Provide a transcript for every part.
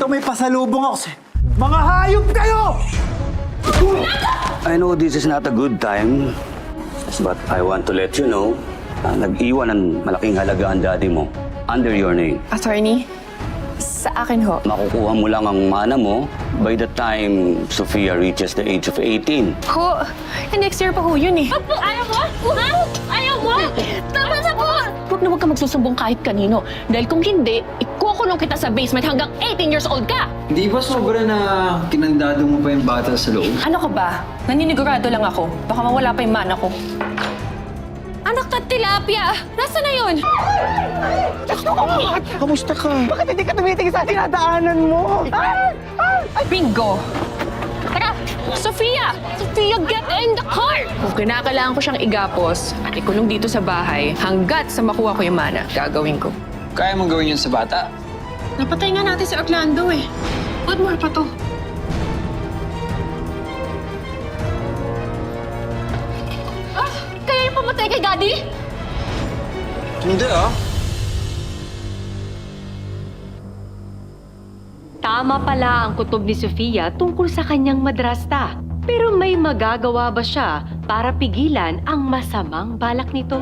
Ito may pasalubong ako sa... Mga hayop kayo! I know this is not a good time, but I want to let you know na nag-iwan ng malaking halaga ang daddy mo under your name. Attorney, sa akin ho. Makukuha mo lang ang mana mo by the time Sofia reaches the age of 18. Ho, next year pa ho yun eh. Ayaw mo? Ha? Ayaw mo? Tama na po! Huwag ka magsusumbong kahit kanino. Dahil kung hindi, ikukulong kita sa basement hanggang 18 years old ka! Di ba sobra na kinandado mo pa yung bata sa loob? Ano ka ba? Naninigurado lang ako. Baka mawala pa yung mana ko. Anak na tilapia! Nasaan na yun? Kamusta ka? Bakit hindi ka tumitingin sa dinadaanan mo? Bingo! Tara! Sofia! Sofia, get in the car! Kung kinakailangan ko siyang igapos at ikulong dito sa bahay hanggat sa makuha ko yung mana, gagawin ko. Kaya mong gawin yun sa bata? Napatay nga natin si Orlando eh. What more pa to? Kaya yung pumatay kay Daddy? Hindi ah. Tama pala ang kutob ni Sofia tungkol sa kanyang madrasta. Pero may magagawa ba siya para pigilan ang masamang balak nito?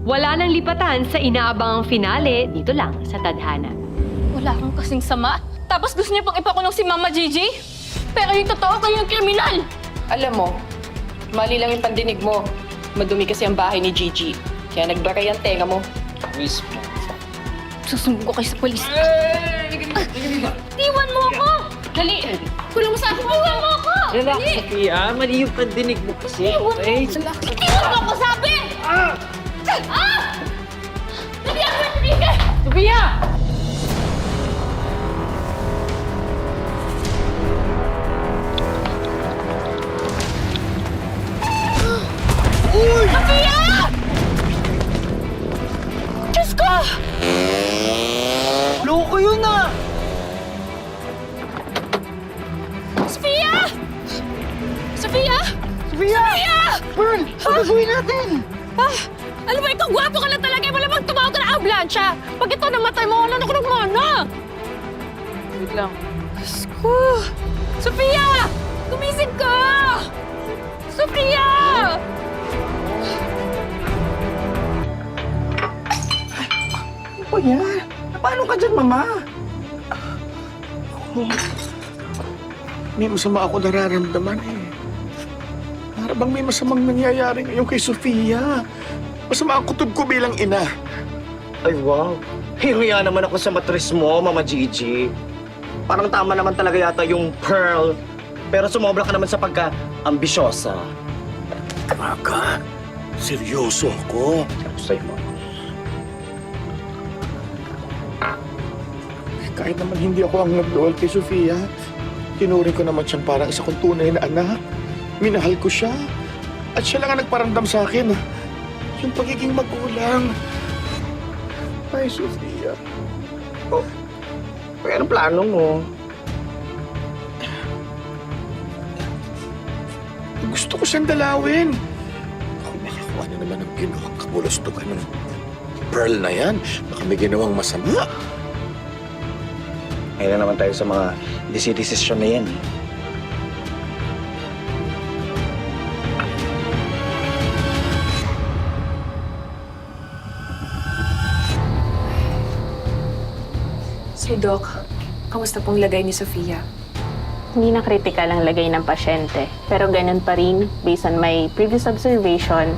Wala nang lipatan sa inaabangang finale dito lang sa Tadhana. Wala kang kasing sama. Tapos gusto niyo pang ipakulong si Mama Gigi? Pero yung totoo, kayo yung kriminal! Alam mo, mali lang yung pandinig mo. Madumi kasi ang bahay ni Gigi. Kaya nagbaray ang tenga mo. Mismo. Susumbong ko kayo sa polis. Iwan mo ako! Dali! Kulang mo sa akin! Iwan mo ako! Relax, Dali! Sofia. Mali yung pandinig mo kasi. Iwan mo! Iwan mo ako, sabi! Ah! Dali ako matigil! Sofia! Sofia! Diyos ko! Loko yun ah! Sofia! Sofia! Sofia! Pearl! Ano gagawin natin? Alam mo, ikaw gwapo ka lang talaga. Wala bang tumawag ka ng ambulansya. Pag ito namatay mo, wala na ako ng mana. Wait lang. Diyos ko! Sofia! Gumising ka! Sofia! Ano ba yan? Paano ka dyan, Mama? May masama ako nararamdaman eh. Para bang may masamang nangyayari ngayon kay Sofia. Masama ang kutob ko bilang ina. Ay, wow. Hiruya naman ako sa matris mo, Mama Gigi. Parang tama naman talaga yata yung Pearl. Pero sumobra ka naman sa pagka-ambisyosa. Kaka, seryoso ako. Ako sa'yo, Mama. Kahit naman hindi ako ang nagluwal kay Sofia, tinuring ko naman siyang parang isa kong tunay na anak. Minahal ko siya. At siya lang ang nagparamdam sa akin. Yung pagiging magulang. Ay, Sofia. Oh, kaya anong plano mo? Gusto ko siyang dalawin. Kung nakakuha na naman ang ginawang kabulustugan ng Pearl na yan, baka may ginawang masama. Ngayon na naman tayo sa mga desisyon na yan. So, Doc, kamusta pong lagay ni Sofia? Hindi na critical ang lagay ng pasyente. Pero ganun pa rin, based on my previous observation,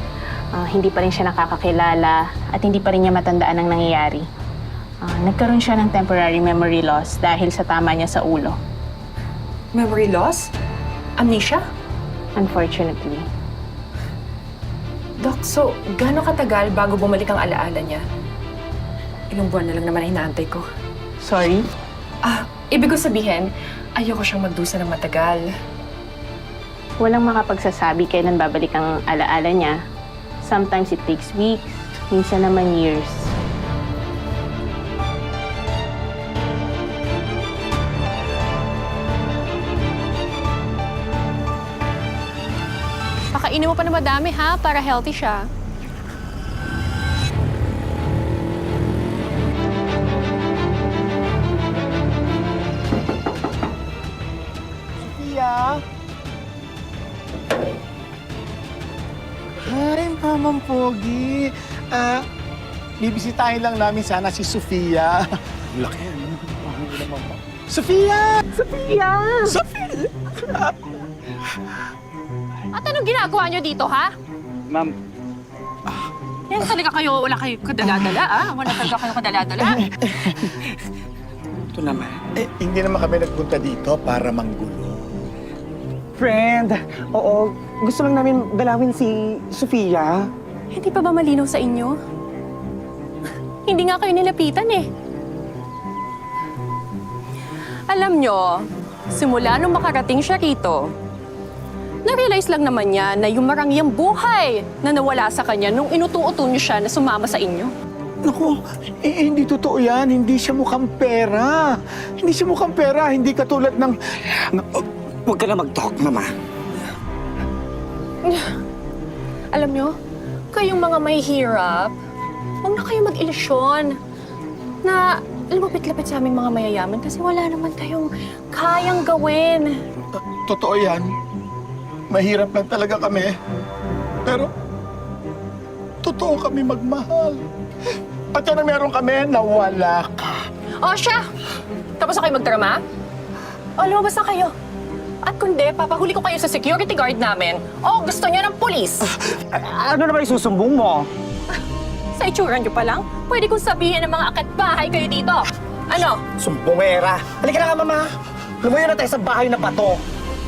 hindi pa rin siya nakakakilala at hindi pa rin niya matandaan ang nangyayari. Nagkaroon siya ng temporary memory loss dahil sa tama niya sa ulo. Memory loss? Amnesia? Unfortunately. Doc, so gaano katagal bago bumalik ang alaala niya? Ilang buwan na lang naman hinaantay ko. Sorry? Ibig ko sabihin, ayoko siyang magdusa ng matagal. Walang makapagsasabi kailan babalik ang alaala niya. Sometimes it takes weeks, minsan naman years. Pakainin mo pa na madami, ha? Para healthy siya. naman, Pogi. Bibisitahin lang namin sana si Sofia. Laki, ano? Sofia! Sofia! Sofia! At anong ginagawa niyo dito, ha? Ma'am, Yan talaga kayo, wala kayo kadala-dala, ah? Wala talaga kayo kadala-dala. ito naman. Hindi naman kami nagpunta dito para manggulo. Friend, oo, gusto lang namin dalawin si Sofia. Hindi pa ba malinaw sa inyo? Hindi nga kayo nilapitan eh. Alam nyo, simula nung makarating siya rito, na-realize lang naman niya na yung marangyang buhay na nawala sa kanya nung inutuuto niyo siya na sumama sa inyo. Naku, hindi totoo yan. Hindi siya mukhang pera. Hindi siya mukhang pera. Hindi katulad ng... Huwag ka na mag-talk, Mama. Alam nyo, kayong mga may hirap, huwag na kayo mag-ilusyon na lumapit-lapit sa aming mga mayayaman kasi wala naman kayong kayang gawin. Totoo yan. Mahirap lang talaga kami. Pero, totoo kami magmahal. At yan na meron kami na wala ka. O siya! Tapos na kayo magdrama? O lumabas na kayo. At kundi, papahuli ko kayo sa security guard namin. O gusto niyo ng pulis? Ano naman isusumbong mo? Sa itsura niyo pa lang, pwede kong sabihin ng mga akat-bahay kayo dito. Ano? Sumbongera. Halika na nga, Mama. Lumayo na tayo sa bahay na bato.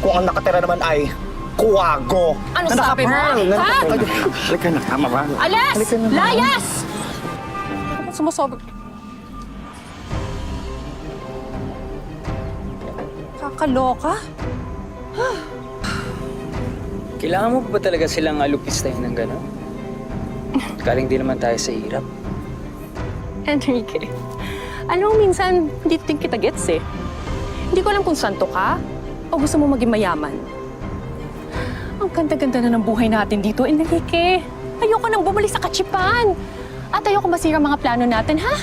Kung ang nakatira naman ay kuwago. Ano na sabi mo? naka-pearl, na Ha? naka-pearl. Halika na nga, Mama. Alas! Halika na. Layas! Sumusobra. Kakaloka? Kailangan mo ba talaga silang alupistahin ng gano'n? Galing din naman tayo sa hirap. Enrique, alam mo minsan, hindi din kita gets eh. Hindi ko alam kung santo ka o gusto mo maging mayaman. Ang ganda-ganda na ng buhay natin dito, Enrique. Ayoko nang bumalik sa katsipan. At ayoko masira mga plano natin, ha?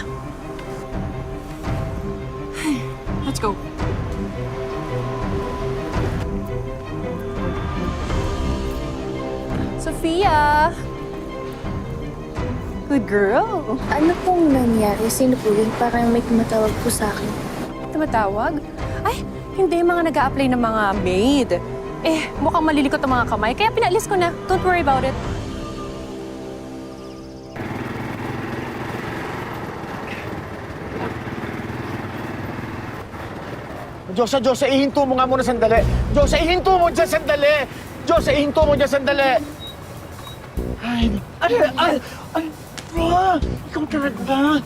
Let's go. Sophia! Good girl. Ano pong nangyari? Sino po yun? Parang may tumatawag po sa akin. Tumatawag? Ay, hindi mga nag-a-apply ng mga maid. Eh, mukhang malilikot ang mga kamay, kaya pinaalis ko na. Don't worry about it. Diyosa, ihinto mo nga muna sandali. Diyosa, ihinto mo dyan sandali. Diyosa, ihinto mo dyan sandali. Ay, Bro, ikaw talaga.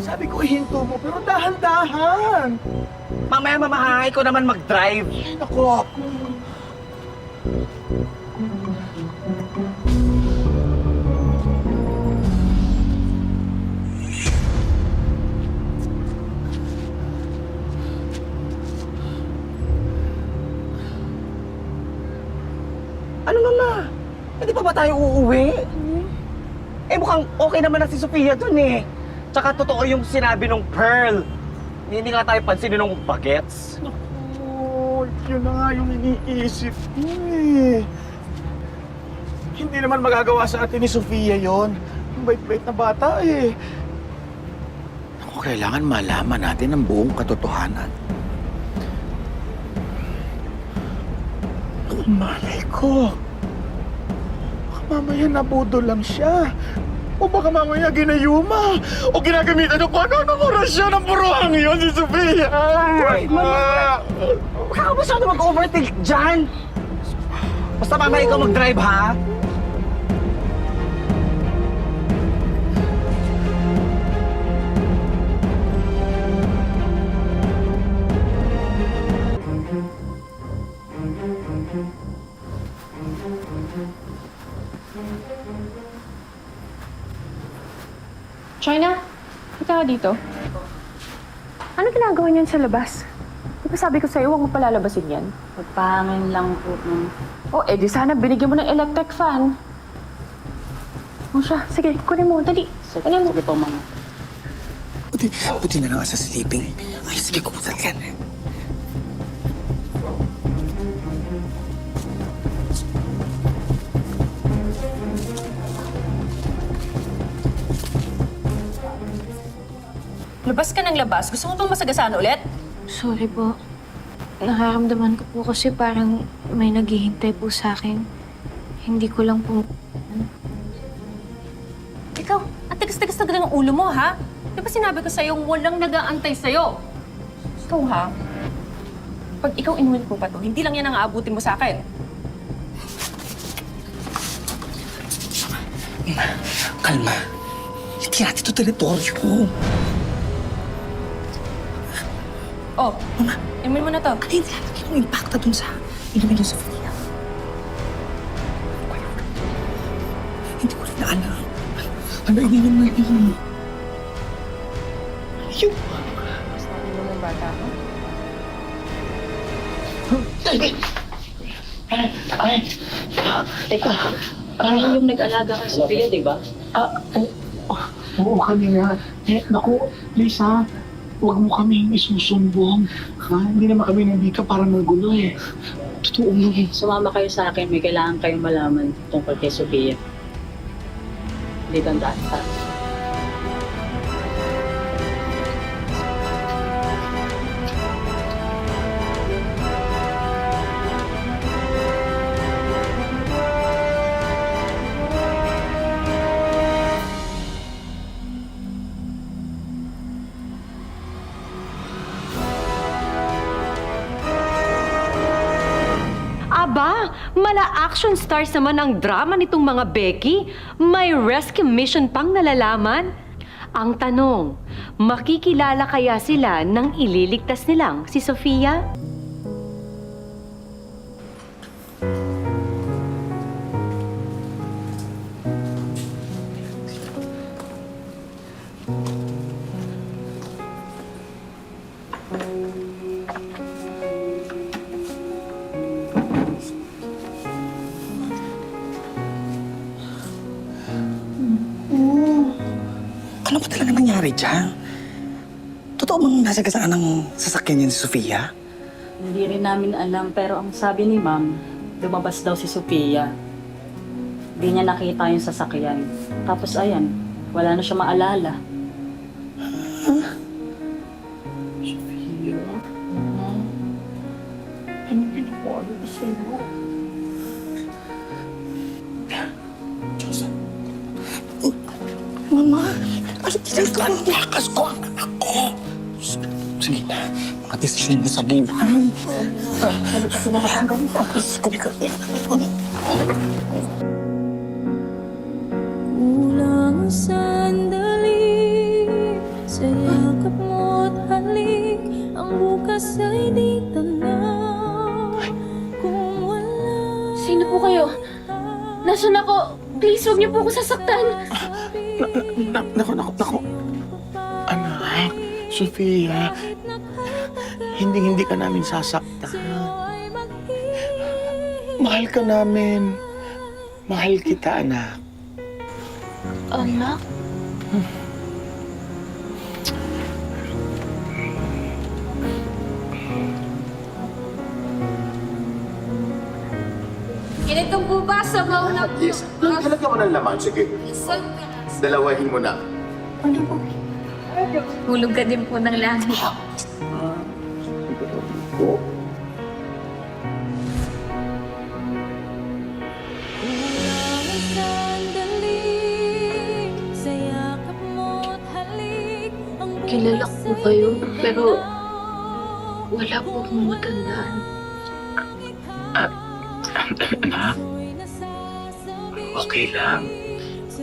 Sabi ko ihinto mo, pero dahan-dahan. Mamaya, Mama, ha? Ikaw naman mag-drive. Ay, naku. Ano, Mama? Hindi pa ba tayo uuwi? Eh, mukhang okay naman na si Sofia dun eh. Tsaka totoo yung sinabi ng Pearl. Hindi nga tayo pansinin ng bagets. Naku, yun na nga yung iniisip ko eh. Hindi naman magagawa sa atin ni Sofia yon. Ang bait-bait na bata eh. Naku, kailangan malaman natin ang buong katotohanan. Ang malay ko. Mamaya nabudo lang siya. O baka mamaya ginayuma. O ginagamitan ng kung ano ng orasyon ng buruhang yun si Sofia. Right, Mama. Huwag ka masyado mag-overthink dyan. Basta mamaya ikaw mag-drive, ha? China, ikaw dito. Ano ginagawa niyan sa labas? Di ba sabi ko sa'yo, huwag mo palalabasin yan? Pagpahangin lang po. O, eh di sana binigyan mo ng electric fan. O siya, sige, kunin mo, dali. Kunin mo. Sige po, Mama. Buti na lang sa sleeping. Ay, sige, kumusal ka na. Labas ka ng labas. Gusto mo bang masagasaan ulit? Sorry po. Nakaramdaman ko po kasi parang may naghihintay po sa akin. Hindi ko lang po... Ikaw, ang tigas-tigas na ng ulo mo, ha? Di ba sinabi ko sa'yo, walang nag-aantay sa'yo? Ikaw, ha? Pag ikaw inuwi ko pa to, hindi lang yan ang aabutin mo sa akin. Kalma. Hindi natin ito teritoryo. Oh, inuwi mo na to. Hindi natin yung impacta dun sa inumin ni Sofia. Hindi ko rin alam. Ano ininom mo yun? Yung... Sabi mo ng bata mo? Teka, parang yung nag-alaga kay Sofia, di ba? Oo, kanina. Naku, Lisa, huwag mo kaming isusumbong. Hindi naman kami nandito para magulo eh. Totoo yun. Sumama kayo sa akin, may kailangan kayong malaman tungkol kay Sofia. Hindi tandaan ka. Aba, mala-action stars naman ang drama nitong mga Becky. May rescue mission pang nalalaman. Ang tanong, makikilala kaya sila nang ililigtas nilang si Sofia? Ano ba talaga nangyari dyan? Totoo bang nasagasaan ng sasakyan niya si Sofia? Hindi rin namin alam, pero ang sabi ni Ma'am, lumabas daw si Sofia. Hindi niya nakita yung sasakyan. Tapos ayan, wala na siya maalala. Mama, ano ginagawa ng lakas ko ang anak ko? Sige, mga desisyon mo sa buhay. Ano kasi nakatanggal mo? Kulang sandali sa yakap mo't halik. Ang bukas ay di tanaw. Kung wala... Sino po kayo? Nasaan ako? Please, huwag niyo po ako sasaktan. Naku. Anak, Sofia, hindi ka namin sasaktan. Mahal ka namin. Mahal kita, anak. Anak? Ganitong po ba sa mauna po? Yes. Halagyan mo ng laman. Sige. Dalawahin mo na. Hulog ka din po ng langit. Kulang sandali sa yakap mo't halik. Ang bukas Kilala ko kayo, ay di pero tanaw. wala po akong matandaan. Anak, okay lang.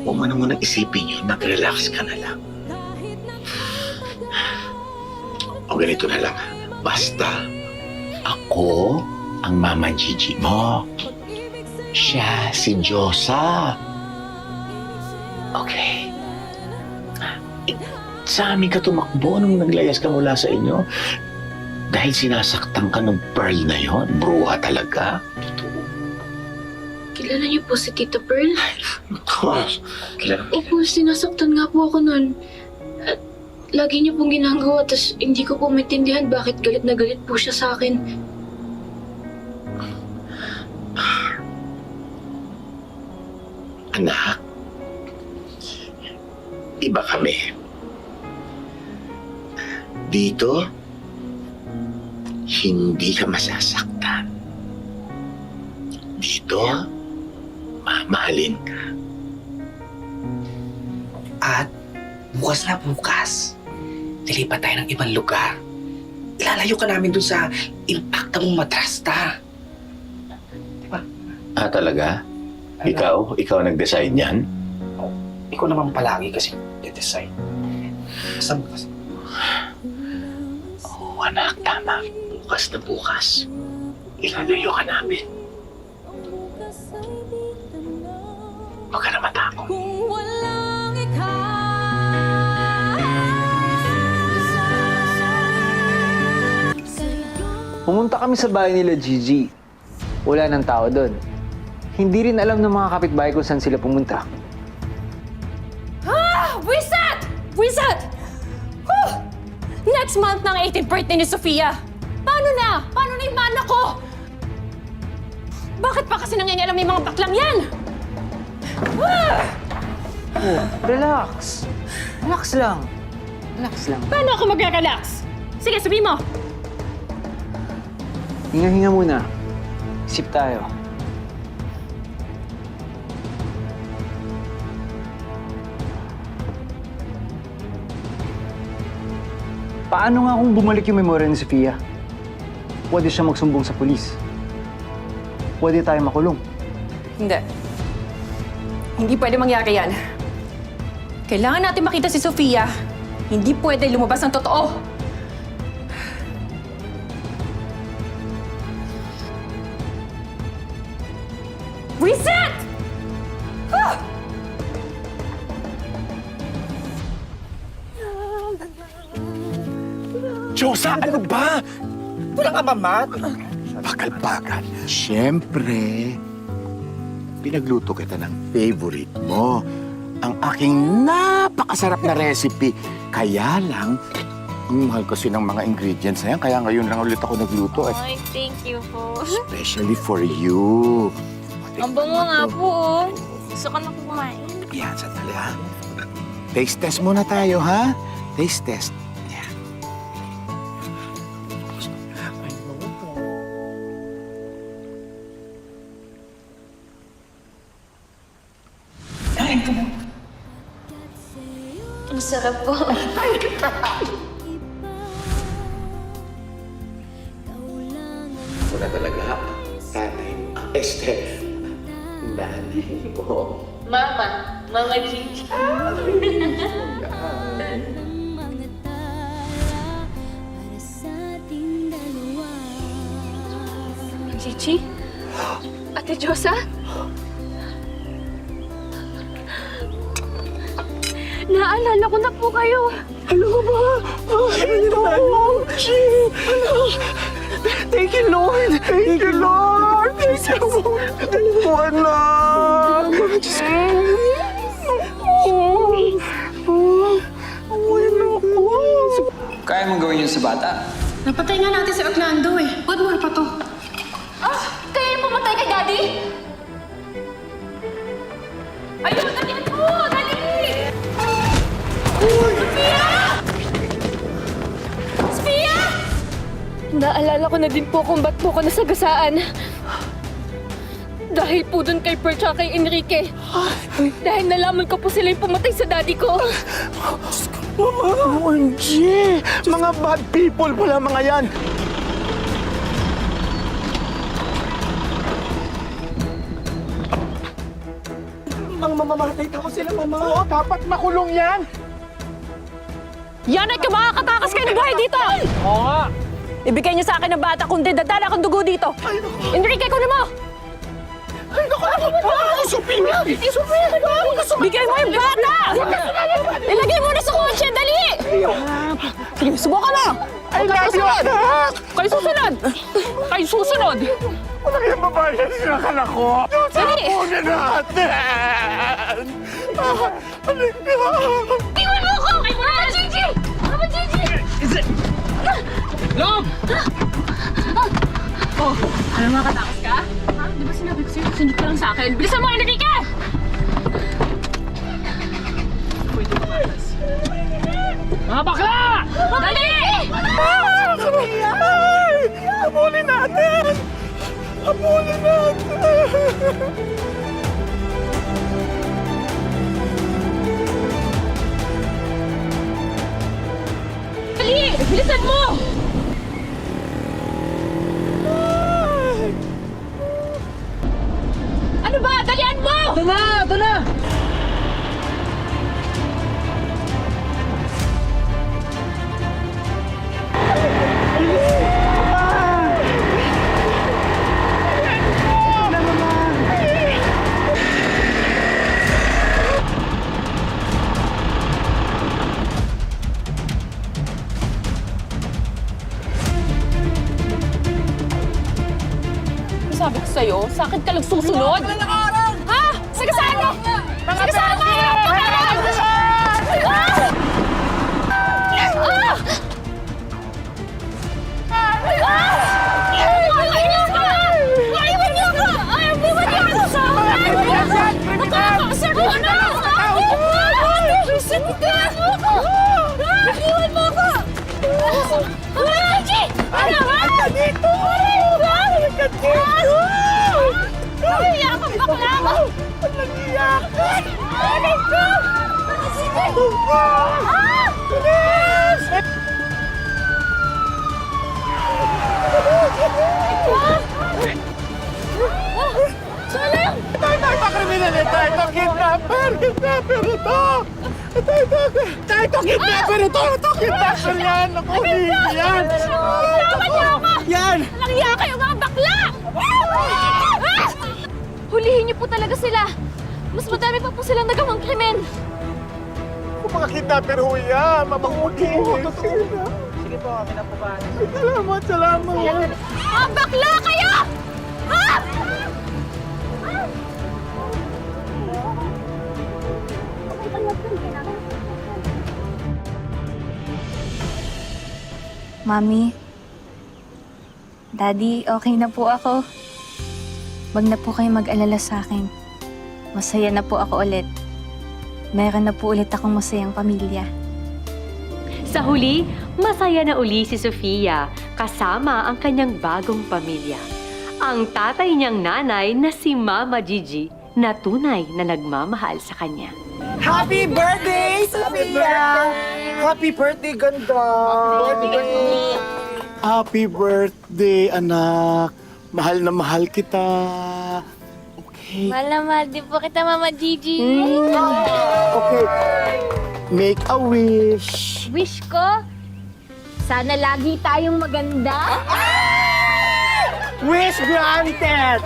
Huwag mo na muna isipin yun. Mag-relax ka na lang. O ganito na lang. Basta, ako ang Mama Gigi mo. Siya si Diyosa. Okay. Sa amin ka tumakbo nung naglayas ka mula sa inyo. Dahil sinasaktan ka ng Pearl na yon. Bruha talaga. Kilala niyo po si Tita Pearl? Gosh. Kilala mo. Opo, sinasaktan nga po ako nun. At lagi niyo pong ginagawa, tas hindi ko po maintindihan bakit galit na galit po siya sa akin. Anak, iba kami. Dito, hindi ka masasaktan. Dito, mamahalin ka. At bukas, lilipat tayo ng ibang lugar. Ilalayo ka namin dun sa impacta mong madrasta. Ah, talaga? Ikaw? Ikaw nag-decide niyan? Ikaw naman palagi kasi de-decide. Basta bukas. Oo, anak, tama. Bukas na bukas. Ilalayo ka namin. Huwag ka na matakot. Pumunta kami sa bahay nila Gigi. Wala nang tao doon. Hindi rin alam ng mga kapitbahay kung saan sila pumunta. Wizard! Wizard! Whew! Next month na ang 18th birthday ni Sofia. Paano na? Paano na yung mana ko? Bakit pa kasi nangingialam yung mga baklang yan? Oh, relax. Relax lang. Relax lang. Paano ako mag-relax? Sige, sabihin mo. Hinga-hinga muna. Isip tayo. Paano nga kung bumalik yung memorya ni Sofia? Pwede siya magsumbong sa pulis. Pwede tayo makulong. Hindi. Hindi pwede mangyari yan. Kailangan natin makita si Sofia. Hindi pwede lumabas ang totoo. Reset! Diyosa, ano ba? Walang amamat. Bakal-bakal. Siyempre, pinagluto kita ng favorite mo. Ang aking napakasarap na recipe. Kaya lang, ang mahal kasi ng mga ingredients na yan. Kaya ngayon lang ulit ako nagluto. Ay, thank you po. Especially for you. Ang bango nga po. Gusto ko na po kumain. Yan, sandali ha. Taste test muna tayo, ha? Taste test. Yan. Ang sarap po. Wala talaga. Tatay. Nanay ko. Mama Gigi. Gigi? Ate Diyosa? Naalala ko na po kayo. Ano ba? Thank you, Lord! Thank you, Lord! Thank you, Lord! Ano, anak? Kaya mong gawin yun sa bata? Napatay nga natin si Orlando eh. Ba't mo pa to? Kaya yung pumatay kay Daddy? Ayun, nandiyan po! Dali! Sophia! Sophia! Naalala ko na din po kung ba't po ko nasagasaan. Dahil po dun kay Pearl at kay Enrique. Dahil nalaman ko po sila yung pumatay sa daddy ko. OMG! Mga bad people pala mga yan! Mamamatay ako sila, Mama. Oo, dapat makulong yan! Yan ay makakatakas kayo ng buhay dito! Oo nga! Ibigay niyo sa akin ng bata kundi dadala akong dugo dito. Enrique, kunin mo! Sophia! Bigay mo yung bata! Ilagay mo na sa kotse, dali! Sige, subukan mo! I love you, anak! Kayo susunod! Kayo susunod! Wala kayong babayan sila anak ko! Dali! Una natin! Iwan mo ko! Mama Gigi! Mama Gigi! Love! Ano, makatakas ka? Ha? Di ba sinabi ko sa'yo, sundot ka lang sa akin? Bilisan mo, Enrique! Mga bakla! Dali! Habulin natin! Habulin natin! Dali! Bilisan mo! Ano ba? Dalian mo! Ito na! Sabi ko sa'yo, sa akin ka lang susunod. Ha? Sige sana! Sige sana! Kriminal ito! Ito, kidnapper! Kidnapper ito! Ito, kidnapper ito! Ito, kidnapper yan! Ako, yan! Tama niyo ako! Yan! Nangya kayo mga bakla! Hulihin niyo po talaga sila. Mas madami pa po silang nagawang krimen. Kung mga kidnapper ho yan, mamahuli. Sige po, kami na po ba? Salamat, salamat. Mga bakla kayo! Ha? Mami, Daddy, okay na po ako. Wag na po kayo mag-alala sa akin. Masaya na po ako ulit. Meron na po ulit akong masayang pamilya. Sa huli, masaya na uli si Sofia kasama ang kanyang bagong pamilya. Ang tatay niyang nanay na si Mama Gigi na tunay na nagmamahal sa kanya. Happy birthday, Sophia! Happy birthday, ganda! Happy birthday, anak. Mahal na mahal kita. Okay. Mahal na mahal din po kita, Mama Gigi. Okay. Make a wish. Wish ko, sana lagi tayong maganda. Wish granted!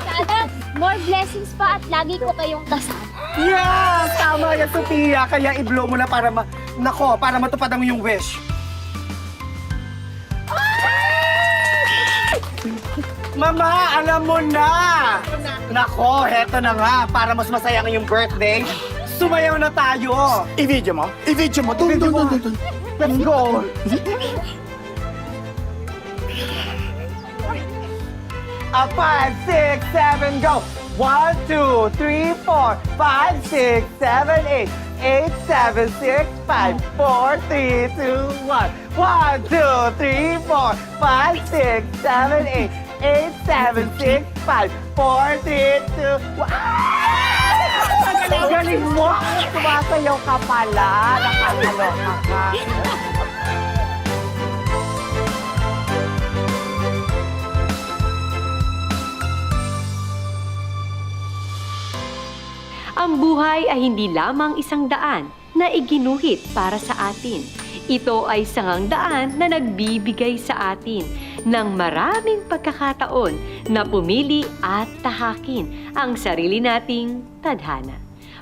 Sana more blessings pa at lagi ko kayong kasama. Yes! Tama yan, Sophia. Kaya i-blow mo na para para matupad ang iyong wish. Mama, alam mo na! Nako, heto na nga. Para mas masaya ang iyong birthday, sumayaw na tayo! I-video mo? I-video mo? Dun, dun, dun, dun, dun. Let's go! A 5, 6, 7, go! 1, 2, 3, 4, 5, 6, 7, 8, 8, 7, 6, 5, 4, 3, 2, 1. 1, 2, 3, 4, 5, 6, 7, 8, 8, 7, 6, 5, 4, 3, 2, 1. Galing mo! Sumasayaw ka pala! Nakakaloka ka! Ang buhay ay hindi lamang isang daan na iginuhit para sa atin. Ito ay sangang daan na nagbibigay sa atin ng maraming pagkakataon na pumili at tahakin ang sarili nating tadhana.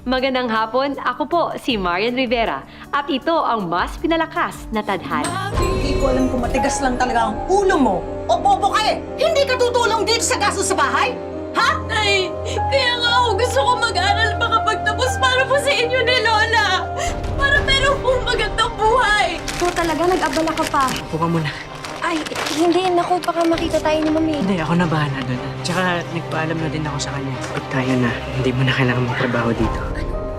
Magandang hapon, ako po si Marian Rivera at ito ang mas pinalakas na tadhana. Hindi ko alam kung matigas lang talaga ang ulo mo o bobo ka eh! Hindi ka tutulong dito sa gastos sa bahay? Ha? Nay, kaya nga ako gusto ko mag-aral makapagtapos para po sa inyo ni Lola. Para meron pong magandang buhay. Ikaw talaga, nag-abala ka pa. Upo ka muna. Ay, hindi. Naku, baka makita tayo ni Mami. Hindi, ako na bahala doon. Tsaka nagpaalam na din ako sa kanya. Pag tayo na, hindi mo na kailangan magtrabaho dito.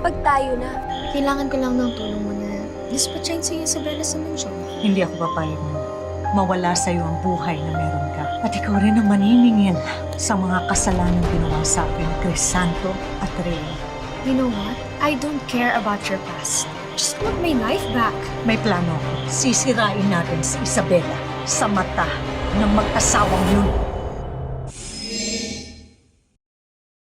Pag tayo na, kailangan ko lang ng tulong mo na Dispatchayin si Isabela sa mansyon. Hindi ako papayag na mawala sa'yo ang buhay na meron ka. At ikaw rin ang maniningil sa mga kasalanan ginawa sa akin, Crisanto at Rhea. You know what? I don't care about your past. Just want my life back. May plano ako. Sisirain natin si Isabela sa mata ng mag-asawang yun.